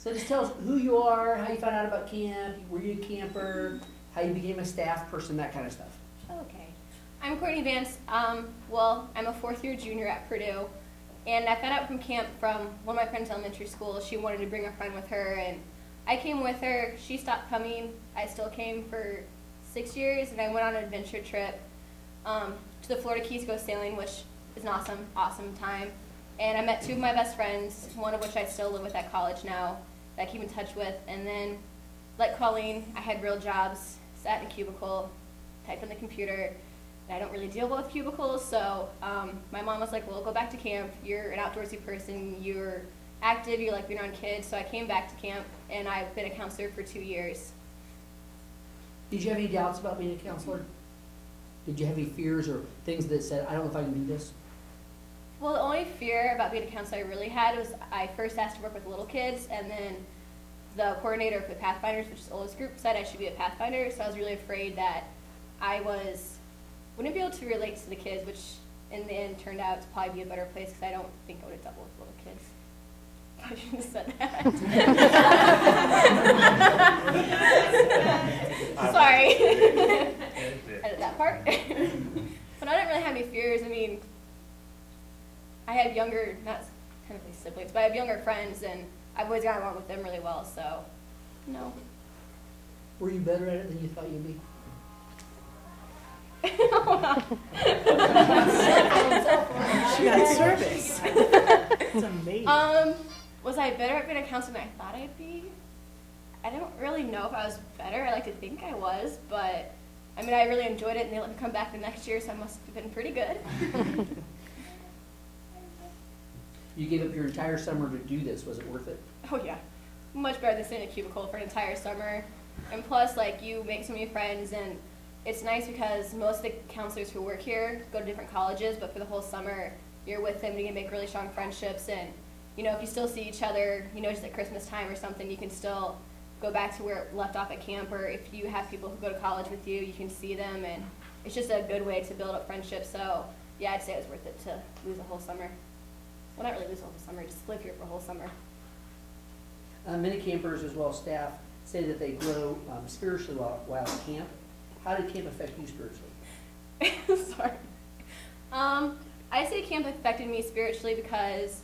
So just tell us who you are, how you found out about camp, were you a camper, how you became a staff person, that kind of stuff. Okay. I'm Courtney Vance. Well, I'm a fourth-year junior at Purdue, and I found out from camp from one of my friends in elementary school. She wanted to bring a friend with her, and I came with her. She stopped coming. I still came for 6 years, and I went on an adventure trip to the Florida Keys to go sailing, which is an awesome, awesome time. And I met two of my best friends, one of which I still live with at college now, that I keep in touch with. And then, like Colleen, I had real jobs, sat in a cubicle, typed on the computer. And I don't really deal well with cubicles, so my mom was like, well, go back to camp. You're an outdoorsy person. You're active. You like being around kids. So I came back to camp, and I've been a counselor for 2 years. Did you have any doubts about being a counselor? Did you have any fears or things that said, I don't know if I can do this? Well, the only fear about being a counselor I really had was I first asked to work with little kids, and then the coordinator of the Pathfinders, which is the oldest group, said I should be a Pathfinder, so I was really afraid that I wouldn't be able to relate to the kids, which in the end turned out to probably be a better place because I don't think I would have dealt with little kids. I shouldn't have said that. Sorry. Edit that part. But I didn't really have any fears. I mean, I have younger, not technically siblings, but I have younger friends, and I've always gotten along with them really well, so no. Were you better at it than you thought you'd be? She got service. It's amazing. Was I better at being a counselor than I thought I'd be? I don't really know if I was better. I like to think I was, but I mean, I really enjoyed it, and they let me come back the next year, so I must have been pretty good. You gave up your entire summer to do this. Was it worth it? Oh yeah, much better than sitting in a cubicle for an entire summer. And plus, like, you make so many friends, and it's nice because most of the counselors who work here go to different colleges, but for the whole summer, you're with them and you can make really strong friendships. And, you know, if you still see each other, you know, just at Christmas time or something, you can still go back to where it left off at camp, or if you have people who go to college with you, you can see them, and it's just a good way to build up friendships. So, yeah, I'd say it was worth it to lose a whole summer. Well, not really lose a whole summer, just live here for a whole summer. Many campers, as well as staff, say that they grow spiritually while at camp. How did camp affect you spiritually? Sorry. I say camp affected me spiritually because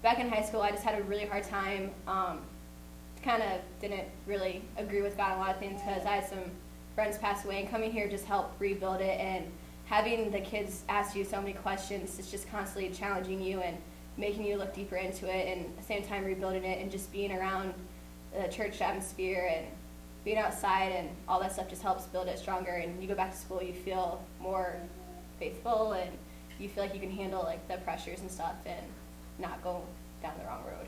back in high school I just had a really hard time. Kind of didn't really agree with God on a lot of things because I had some friends pass away, and coming here just helped rebuild it, and having the kids ask you so many questions, it's just constantly challenging you and making you look deeper into it, and at the same time rebuilding it, and just being around the church atmosphere and being outside and all that stuff just helps build it stronger. And you go back to school, you feel more faithful, and you feel like you can handle like the pressures and stuff and not go down the wrong road.